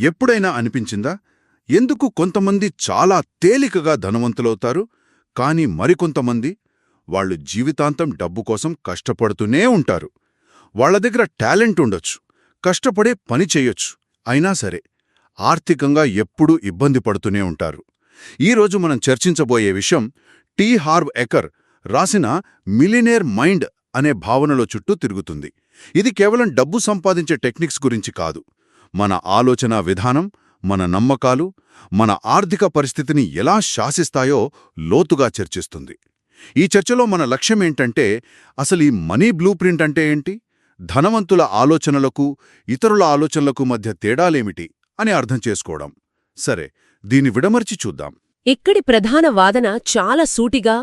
ఎప్పుడైనా అనిపించిందా ఎందుకు కొంతమంది చాలా తేలికగా ధనవంతులవుతారు, కానీ మరికొంతమంది వాళ్ళు జీవితాంతం డబ్బు కోసం కష్టపడుతూనే ఉంటారు. వాళ్ల దగ్గర టాలెంట్ ఉండొచ్చు, కష్టపడే పని చెయ్యొచ్చు, అయినా సరే ఆర్థికంగా ఎప్పుడూ ఇబ్బంది పడుతూనే ఉంటారు. ఈరోజు మనం చర్చించబోయే విషయం టీ హార్వ్ ఎకర్ రాసిన మిలినేర్ మైండ్ అనే భావనలో చుట్టూ తిరుగుతుంది. ఇది కేవలం డబ్బు సంపాదించే టెక్నిక్స్ గురించి కాదు, మన ఆలోచనా విధానం, మన నమ్మకాలు, మన ఆర్థిక పరిస్థితిని ఎలా శాసిస్తాయో లోతుగా చర్చిస్తుంది. ఈ చర్చలో మన లక్ష్యమేంటంటే, అసలు ఈ మనీ బ్లూ ప్రింట్ అంటే ఏంటి, ధనవంతుల ఆలోచనలకు ఇతరుల ఆలోచనలకు మధ్య తేడాలేమిటి అని అర్థం చేసుకోవడం. సరే, దీన్ని విడమర్చి చూద్దాం. ఇక్కడి ప్రధాన వాదన చాలా సూటిగా,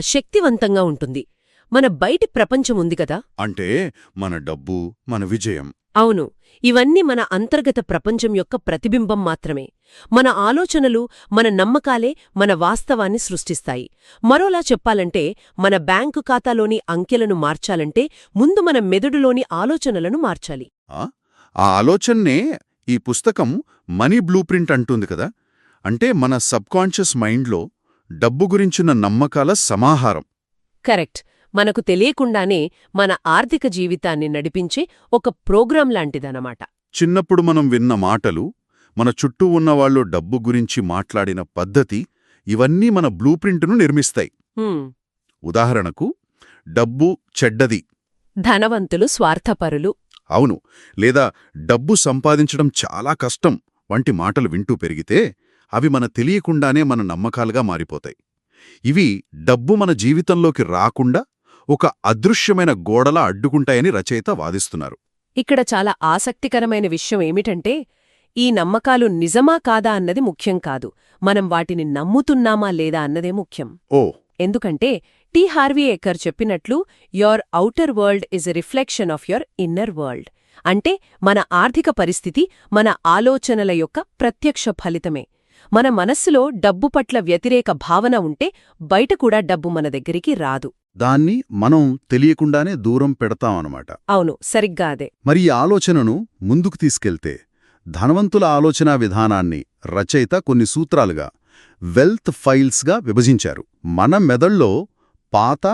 శక్తివంతంగా ఉంటుంది. మన బయటి ప్రపంచం ఉంది కదా, అంటే మన డబ్బు, మన విజయం. అవును, ఇవన్నీ మన అంతర్గత ప్రపంచం యొక్క ప్రతిబింబం మాత్రమే. మన ఆలోచనలు, మన నమ్మకాలే మన వాస్తవాన్ని సృష్టిస్తాయి. మరోలా చెప్పాలంటే, మన బ్యాంకు ఖాతాలోని అంకెలను మార్చాలంటే ముందు మన మెదడులోని ఆలోచనలను మార్చాలి. ఆ ఆలోచన్నే ఈ పుస్తకం మనీ బ్లూ ప్రింట్ అంటుంది కదా. అంటే మన సబ్కాన్షియస్ మైండ్లో డబ్బు గురించిన నమ్మకాల సమాహారం. కరెక్ట్. మనకు తెలియకుండానే మన ఆర్థిక జీవితాన్ని నడిపించే ఒక ప్రోగ్రాం లాంటిదన్నమాట. చిన్నప్పుడు మనం విన్న మాటలు, మన చుట్టూ ఉన్నవాళ్లు డబ్బు గురించి మాట్లాడిన పద్ధతి, ఇవన్నీ మన బ్లూ ప్రింట్ను నిర్మిస్తాయి. ఉదాహరణకు, డబ్బు చెడ్డది, ధనవంతులు స్వార్థపరులు, అవును, లేదా డబ్బు సంపాదించడం చాలా కష్టం వంటి మాటలు వింటూ పెరిగితే అవి మన తెలియకుండానే మన నమ్మకాలుగా మారిపోతాయి. ఇవి డబ్బు మన జీవితంలోకి రాకుండా ఒక అదృశ్యమైన గోడలా అడ్డుకుంటాయని రచయిత వాదిస్తున్నారు. ఇక్కడ చాలా ఆసక్తికరమైన విషయం ఏమిటంటే, ఈ నమ్మకాలు నిజమా కాదా అన్నది ముఖ్యం కాదు, మనం వాటిని నమ్ముతున్నామా లేదా అన్నదే ముఖ్యం. ఎందుకంటే టీ హార్వీ ఎకర్ చెప్పినట్లు, your outer world is a reflection of your inner world. అంటే మన ఆర్థిక పరిస్థితి మన ఆలోచనల యొక్క ప్రత్యక్ష ఫలితమే. మన మనస్సులో డబ్బు పట్ల వ్యతిరేక భావన ఉంటే బయట కూడా డబ్బు మన దగ్గరికి రాదు. దాన్ని మనం తెలియకుండానే దూరం పెడతామన్నమాట. అవును, సరిగ్గా అదే. మరి ఈ ఆలోచనను ముందుకు తీసుకెళ్తే, ధనవంతుల ఆలోచనా విధానాన్ని రచయిత కొన్ని సూత్రాలుగా, వెల్త్ ఫైల్స్గా విభజించారు. మన మెదళ్లో పాత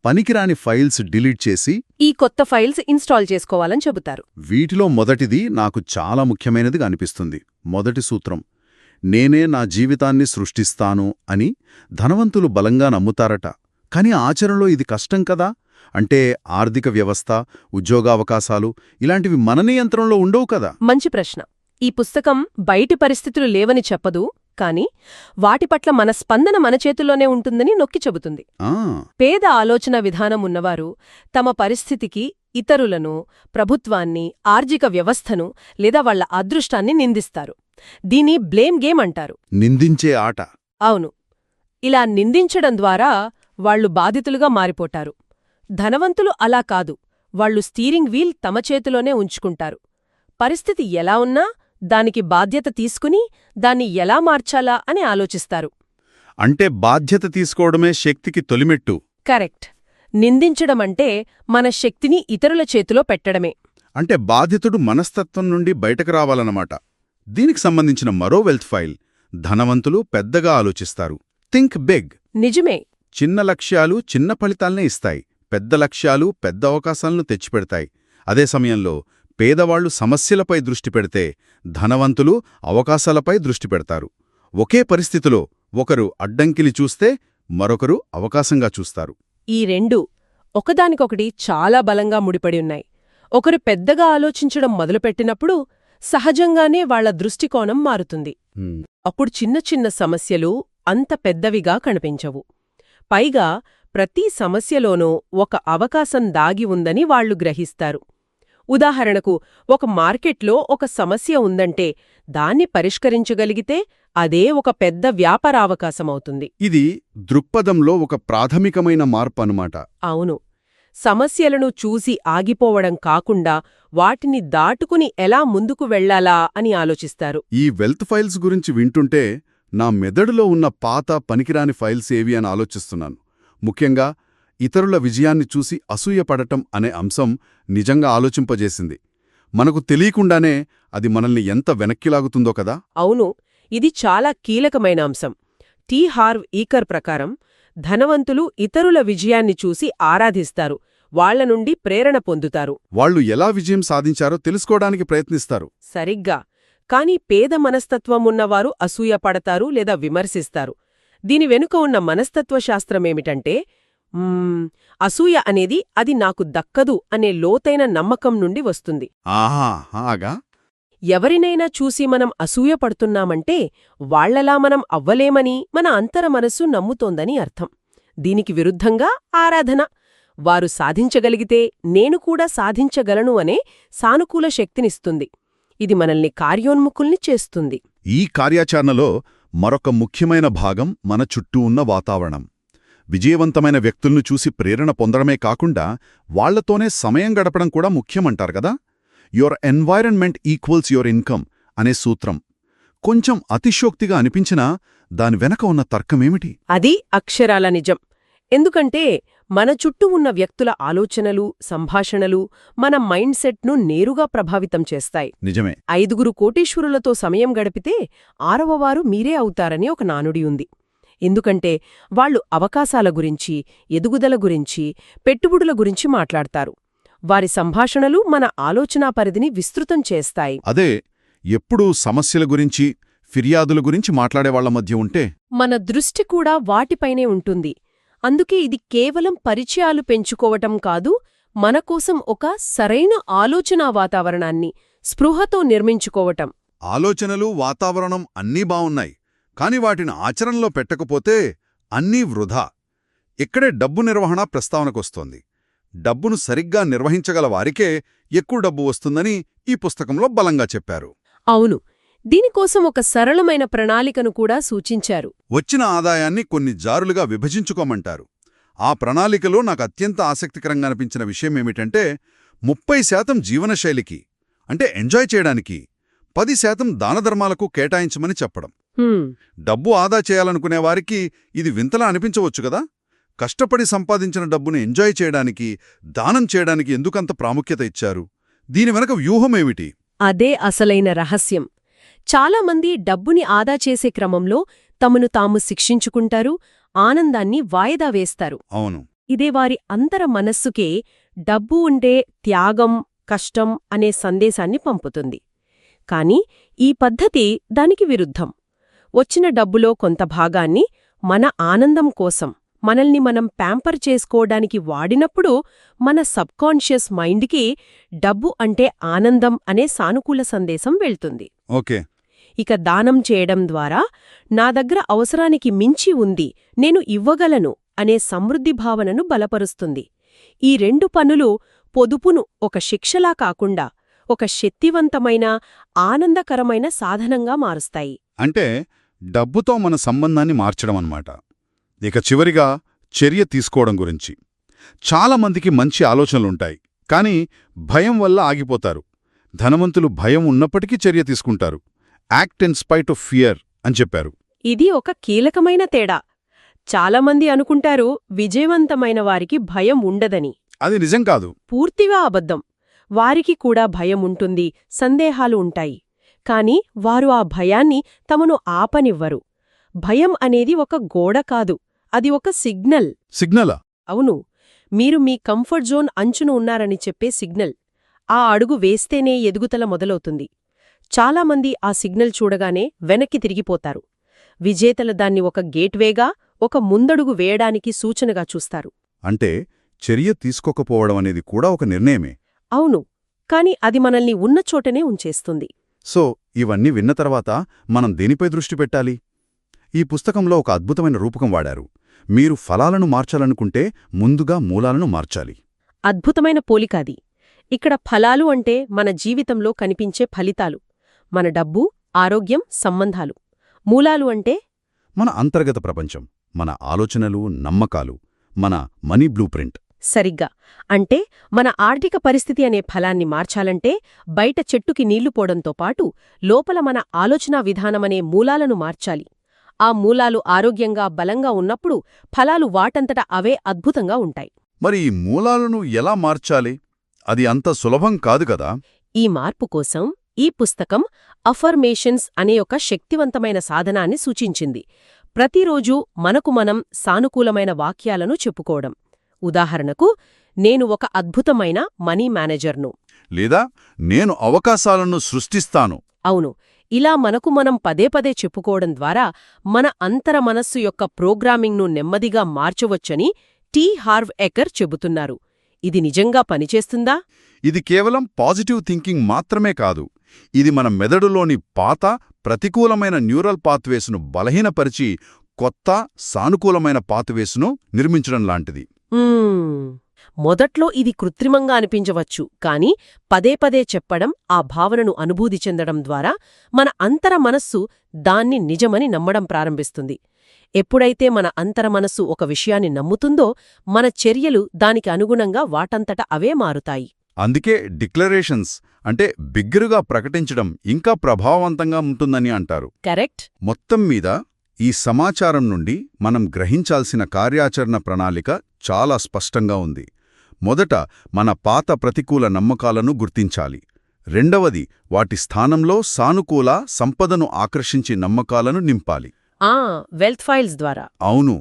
పనికిరాని ఫైల్స్ డిలీట్ చేసి ఈ కొత్త ఫైల్స్ ఇన్స్టాల్ చేసుకోవాలని చెబుతారు. వీటిలో మొదటిది నాకు చాలా ముఖ్యమైనదిగా అనిపిస్తుంది. మొదటి సూత్రం, నేనే నా జీవితాన్ని సృష్టిస్తాను అని ధనవంతులు బలంగా నమ్ముతారట. కాని ఆచరణలో ఇది కష్టం కదా. అంటే ఆర్థిక వ్యవస్థ, ఉద్యోగావకాశాలు ఇలాంటివి మన నియంత్రణలో ఉండవు కదా. మంచి ప్రశ్న. ఈ పుస్తకం బయటి పరిస్థితులు లేవని చెప్పదు, కాని వాటి పట్ల మన స్పందన మన చేతుల్లోనే ఉంటుందని నొక్కి చెబుతుంది. పేద ఆలోచన విధానం ఉన్నవారు తమ పరిస్థితికి ఇతరులను, ప్రభుత్వాన్ని, ఆర్థిక వ్యవస్థను లేదా వాళ్ల అదృష్టాన్ని నిందిస్తారు. దీన్ని బ్లేమ్ గేమ్ అంటారు. నిందించే ఆట. అవును. ఇలా నిందించడం ద్వారా వాళ్లు బాధితులుగా మారిపోతారు. ధనవంతులు అలా కాదు, వాళ్లు స్టీరింగ్ వీల్ తమ చేతిలోనే ఉంచుకుంటారు. పరిస్థితి ఎలా ఉన్నా దానికి బాధ్యత తీసుకుని దాన్ని ఎలా మార్చాలా అని ఆలోచిస్తారు. అంటే బాధ్యత తీసుకోవడమే శక్తికి తొలిమెట్టు. కరెక్ట్. నిందించడమంటే మన శక్తిని ఇతరుల చేతిలో పెట్టడమే. అంటే బాధితుడు మనస్తత్వం నుండి బయటకు రావాలన్నమాట. దీనికి సంబంధించిన మరో వెల్త్ ఫైల్, ధనవంతులు పెద్దగా ఆలోచిస్తారు. Think big. నిజమే. చిన్న లక్ష్యాలు చిన్న ఫలితాల్నే ఇస్తాయి, పెద్ద లక్ష్యాలు పెద్ద అవకాశాలను తెచ్చిపెడతాయి. అదే సమయంలో పేదవాళ్లు సమస్యలపై దృష్టి పెడితే, ధనవంతులు అవకాశాలపై దృష్టి పెడతారు. ఒకే పరిస్థితిలో ఒకరు అడ్డంకిని చూస్తే మరొకరు అవకాశంగా చూస్తారు. ఈ రెండూ ఒకదానికొకటి చాలా బలంగా ముడిపడి ఉన్నాయి. ఒకరు పెద్దగా ఆలోచించడం మొదలుపెట్టినప్పుడు సహజంగానే వాళ్ల దృష్టికోణం మారుతుంది. అప్పుడు చిన్న చిన్న సమస్యలు అంత పెద్దవిగా కనిపించవు. పైగా ప్రతి సమస్యలోనూ ఒక అవకాశం దాగి ఉందని వాళ్లు గ్రహిస్తారు. ఉదాహరణకు, ఒక మార్కెట్లో ఒక సమస్య ఉందంటే దాన్ని పరిష్కరించగలిగితే అదే ఒక పెద్ద వ్యాపారావకాశమవుతుంది. ఇది దృక్పథంలో ఒక ప్రాథమికమైన మార్పు అన్నమాట. అవును. సమస్యలను చూసి ఆగిపోవడం కాకుండా వాటిని దాటుకుని ఎలా ముందుకు వెళ్లాలా అని ఆలోచిస్తారు. ఈ వెల్త్ ఫైల్స్ గురించి వింటుంటే నా మెదడులో ఉన్న పాత పనికిరాని ఫైల్స్ ఏవి అని ఆలోచిస్తున్నాను. ముఖ్యంగా ఇతరుల విజయాన్ని చూసి అసూయపడటం అనే అంశం నిజంగా ఆలోచింపజేసింది. మనకు తెలియకుండానే అది మనల్ని ఎంత వెనక్కి లాగుతుందో కదా. అవును, ఇది చాలా కీలకమైన అంశం. టి. హార్వ్ ఈకర్ ప్రకారం ధనవంతులు ఇతరుల విజయాన్ని చూసి ఆరాధిస్తారు, వాళ్ల నుండి ప్రేరణ పొందుతారు. వాళ్ళు ఎలా విజయం సాధించారో తెలుసుకోవడానికి ప్రయత్నిస్తారు. సరిగ్గా. కాని పేద మనస్తత్వమున్నవారు అసూయపడతారు లేదా విమర్శిస్తారు. దీని వెనుక ఉన్న మనస్తత్వశాస్త్రమేమిటంటే, అసూయ అనేది అది నాకు దక్కదు అనే లోతైన నమ్మకం నుండి వస్తుంది. ఆగా ఎవరినైనా చూసి మనం అసూయపడుతున్నామంటే వాళ్లలా మనం అవ్వలేమని మన అంతర మనస్సు నమ్ముతోందని అర్థం. దీనికి విరుద్ధంగా ఆరాధన, వారు సాధించగలిగితే నేను కూడా సాధించగలను అనే సానుకూల శక్తినిస్తుంది. ఇది మనల్ని కార్యోన్ముఖుల్ని చేస్తుంది. ఈ కార్యాచరణలో మరొక ముఖ్యమైన భాగం మన చుట్టూ ఉన్న వాతావరణం. విజయవంతమైన వ్యక్తులను చూసి ప్రేరణ పొందడమే కాకుండా వాళ్లతోనే సమయం గడపడం కూడా ముఖ్యమంటారు కదా. Your environment equals your income అనే సూత్రం కొంచెం అతిశయోక్తిగా అనిపించినా దాని వెనక ఉన్న తర్కమేమిటి? అది అక్షరాల నిజం. ఎందుకంటే మన చుట్టూ ఉన్న వ్యక్తుల ఆలోచనలు, సంభాషణలు మన మైండ్ సెట్ను నేరుగా ప్రభావితం చేస్తాయి. నిజమే. 5 కోటీశ్వరులతో సమయం గడిపితే 6వవారు మీరే అవుతారని ఒక నానుడి ఉంది. ఎందుకంటే వాళ్లు అవకాశాల గురించి, ఎదుగుదల గురించి, పెట్టుబడుల గురించి మాట్లాడతారు. వారి సంభాషణలు మన ఆలోచనా పరిధిని విస్తృతం చేస్తాయి. అదే, ఎప్పుడూ సమస్యల గురించి, ఫిర్యాదుల గురించి మాట్లాడేవాళ్ల మధ్య ఉంటే మన దృష్టి కూడా వాటిపైనే ఉంటుంది. అందుకే ఇది కేవలం పరిచయాలు పెంచుకోవటం కాదు, మనకోసం ఒక సరైన ఆలోచనా వాతావరణాన్ని స్పృహతో నిర్మించుకోవటం. ఆలోచనలు, వాతావరణం అన్నీ బావున్నాయి, కాని వాటిని ఆచరణలో పెట్టకపోతే అన్నీ వృధా. ఇక్కడే డబ్బు నిర్వహణ ప్రస్తావనకొస్తోంది. డబ్బును సరిగ్గా నిర్వహించగల వారికే ఎక్కువ డబ్బు వస్తుందని ఈ పుస్తకంలో బలంగా చెప్పారు. అవును, దీనికోసం ఒక సరళమైన ప్రణాళికను కూడా సూచించారు. వచ్చిన ఆదాయాన్ని కొన్ని జారులుగా విభజించుకోమంటారు. ఆ ప్రణాళికలో నాకు అత్యంత ఆసక్తికరంగా అనిపించిన విషయమేమిటంటే 30% జీవనశైలికి, అంటే ఎంజాయ్ చేయడానికి, 10% దానధర్మాలకు కేటాయించమని చెప్పడం. డబ్బు ఆదా చేయాలనుకునేవారికి ఇది వింతలా అనిపించవచ్చు కదా. కష్టపడి సంపాదించిన డబ్బును ఎంజాయ్ చేయడానికి, దానం చేయడానికి ఎందుకంత ప్రాముఖ్యత ఇచ్చారు? దీని వెనక వ్యూహమేమిటి? అదే అసలైన రహస్యం. చాలామంది డబ్బుని ఆదా చేసే క్రమంలో తమను తాము శిక్షించుకుంటారు, ఆనందాన్ని వాయిదా వేస్తారు. అవును. ఇదే వారి అంతర మనస్సుకే డబ్బు ఉండే త్యాగం, కష్టం అనే సందేశాన్ని పంపుతుంది. కాని ఈ పద్ధతి దానికి విరుద్ధం. వచ్చిన డబ్బులో కొంత భాగాన్ని మన ఆనందం కోసం, మనల్ని మనం ప్యాంపర్ చేసుకోవడానికి వాడినప్పుడు మన సబ్కాన్షియస్ మైండ్కి డబ్బు అంటే ఆనందం అనే సానుకూల సందేశం వెళ్తుంది. ఓకే. ఇక దానం చేయడం ద్వారా నా దగ్గర అవసరానికి మించి ఉంది, నేను ఇవ్వగలను అనే సమృద్ధి భావనను బలపరుస్తుంది. ఈ 2 పనులు పొదుపును ఒక శిక్షలా కాకుండా ఒక శక్తివంతమైన, ఆనందకరమైన సాధనంగా మారుస్తాయి. అంటే డబ్బుతో మన సంబంధాన్ని మార్చడం అన్నమాట. ఇక చివరిగా చర్య తీసుకోవడం గురించి. చాలామందికి మంచి ఆలోచనలుంటాయి, కానీ భయం వల్ల ఆగిపోతారు. ధనవంతులు భయం ఉన్నప్పటికీ చర్య తీసుకుంటారు. Act in spite of fear అని చెప్పారు. ఇది ఒక కీలకమైన తేడా. చాలామంది అనుకుంటారు విజయవంతమైన వారికి భయం ఉండదని. అది నిజం కాదు. పూర్తిగా అబద్ధం. వారికి కూడా భయం ఉంటుంది, సందేహాలు ఉంటాయి. కాని వారు ఆ భయాన్ని తమను ఆపనివ్వరు. భయం అనేది ఒక గోడ కాదు, అది ఒక సిగ్నల్. సిగ్నలా? అవును, మీరు మీ కంఫర్ట్ జోన్ అంచున ఉన్నారని చెప్పే సిగ్నల్. ఆ అడుగు వేస్తేనే ఎదుగుదల మొదలవుతుంది. చాలామంది ఆ సిగ్నల్ చూడగానే వెనక్కి తిరిగిపోతారు. విజేతల దాన్ని ఒక గేట్వేగా, ఒక ముందడుగు వేయడానికి సూచనగా చూస్తారు. అంటే చర్య తీసుకోకపోవడం అనేది కూడా ఒక నిర్ణయమే. అవును, కాని అది మనల్ని ఉన్నచోటనే ఉంచేస్తుంది. సో ఇవన్నీ విన్న తర్వాత మనం దేనిపై దృష్టి పెట్టాలి? ఈ పుస్తకంలో ఒక అద్భుతమైన రూపకం వాడారు. మీరు ఫలాలను మార్చాలనుకుంటే ముందుగా మూలాలను మార్చాలి. అద్భుతమైన పోలికాది. ఇక్కడ ఫలాలు అంటే మన జీవితంలో కనిపించే ఫలితాలు, మన డబ్బు, ఆరోగ్యం, సంబంధాలు. మూలాలు అంటే మన అంతర్గత ప్రపంచం, మన ఆలోచనలు, నమ్మకాలు, మన మనీ బ్లూ ప్రింట్. సరిగ్గా. అంటే మన ఆర్థిక పరిస్థితి అనే ఫలాన్ని మార్చాలంటే బయట చెట్టుకి నీళ్లు పోవడంతో పాటు లోపల మన ఆలోచనా విధానమనే మూలాలను మార్చాలి. ఆ మూలాలు ఆరోగ్యంగా, బలంగా ఉన్నప్పుడు ఫలాలు వాటంతట అవే అద్భుతంగా ఉంటాయి. మరి ఈ మూలాలను ఎలా మార్చాలి? అది అంత సులభం కాదు కదా. ఈ మార్పు కోసం ఈ పుస్తకం అఫర్మేషన్స్ అనే ఒక శక్తివంతమైన సాధనాన్ని సూచించింది. ప్రతిరోజూ మనకు మనం సానుకూలమైన వాక్యాలను చెప్పుకోవడం. ఉదాహరణకు, నేను ఒక అద్భుతమైన మనీ మేనేజర్ను. లేదా నేను అవకాశాలను సృష్టిస్తాను. అవును, ఇలా మనకు మనం పదే పదే చెప్పుకోవడం ద్వారా మన అంతర మనస్సు యొక్క ప్రోగ్రామింగ్ను నెమ్మదిగా మార్చవచ్చని టీ. హార్వ్ ఎకర్ చెబుతున్నారు. ఇది నిజంగా పనిచేస్తుందా? ఇది కేవలం పాజిటివ్ థింకింగ్ మాత్రమే కాదు, ఇది మన మెదడులోని పాత ప్రతికూలమైన న్యూరల్ పాత్వేస్ను బలహీనపరిచి కొత్త సానుకూలమైన పాత్వేస్ను నిర్మించడం లాంటిది. మొదట్లో ఇది కృత్రిమంగా అనిపించవచ్చు, కానీ పదే పదే చెప్పడం, ఆ భావనను అనుభూతి చెందడం ద్వారా మన అంతర మనస్సు దాన్ని నిజమని నమ్మడం ప్రారంభిస్తుంది. ఎప్పుడైతే మన అంతర మనస్సు ఒక విషయాన్ని నమ్ముతుందో, మన చర్యలు దానికి అనుగుణంగా వాటంతట అవే మారుతాయి. అందుకే డిక్లరేషన్స్ అంటే బిగ్గరగా ప్రకటించడం ఇంకా ప్రభావవంతంగా ఉంటుందని అంటారు. కరెక్ట్. మొత్తం మీద ఈ సమాచారం నుండి మనం గ్రహించాల్సిన కార్యాచరణ ప్రణాళిక చాలా స్పష్టంగా ఉంది. మొదట మన పాత ప్రతికూల నమ్మకాలను గుర్తించాలి. రెండవది, వాటి స్థానంలో సానుకూల సంపదను ఆకర్షించి నమ్మకాలను నింపాలి. వెల్త్ ఫైల్స్ ద్వారా. అవును.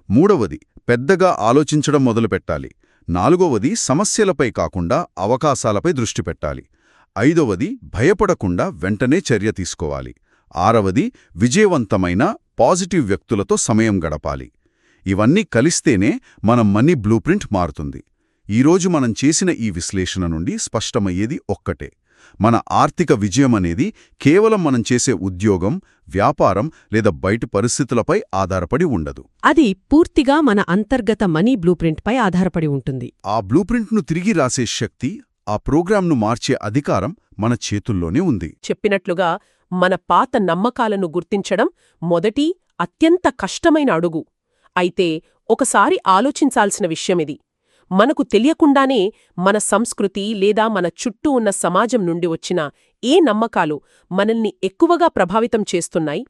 మూడవది, పెద్దగా ఆలోచించడం మొదలుపెట్టాలి. నాలుగవది, సమస్యలపై కాకుండా అవకాశాలపై దృష్టి పెట్టాలి. ఐదవది, భయపడకుండా వెంటనే చర్య తీసుకోవాలి. ఆరవది, విజయవంతమైన పాజిటివ్ వ్యక్తులతో సమయం గడపాలి. ఇవన్నీ కలిస్తేనే మన మనీ బ్లూప్రింట్ మారుతుంది. ఈరోజు మనం చేసిన ఈ విశ్లేషణ నుండి స్పష్టమయ్యేది ఒక్కటే: మన ఆర్థిక విజయమనేది కేవలం మనం చేసే ఉద్యోగం, వ్యాపారం లేదా బయటి పరిస్థితులపై ఆధారపడి ఉండదు. అది పూర్తిగా మన అంతర్గత మనీ బ్లూప్రింట్పై ఆధారపడి ఉంటుంది. ఆ బ్లూప్రింట్ను తిరిగి రాసే శక్తి, ఆ ప్రోగ్రాంను మార్చే అధికారం మన చేతుల్లోనే ఉంది. చెప్పినట్లుగా మన పాత నమ్మకాలను గుర్తించడం మొదటి, అత్యంత కష్టమైన అడుగు. అయితే ఒకసారి ఆలోచించాల్సిన విషయమిది: మనకు తెలియకుండానే మన సంస్కృతి లేదా మన చుట్టూ ఉన్న సమాజం నుండి వచ్చిన ఏ నమ్మకాలు మనల్ని ఎక్కువగా ప్రభావితం చేస్తున్నాయి?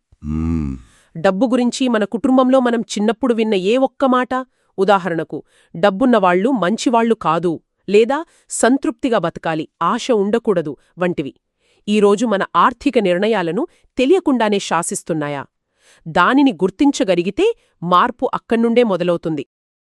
డబ్బు గురించి మన కుటుంబంలో మనం చిన్నప్పుడు విన్న ఏ ఒక్క మాట, ఉదాహరణకు డబ్బున్నవాళ్లు మంచివాళ్లు కాదు, లేదా సంతృప్తిగా బతకాలి, ఆశ ఉండకూడదు వంటివి, ఈరోజు మన ఆర్థిక నిర్ణయాలను తెలియకుండానే శాసిస్తున్నాయా? దానిని గుర్తించగలిగితే మార్పు అక్కడ్నుండే మొదలవుతుంది.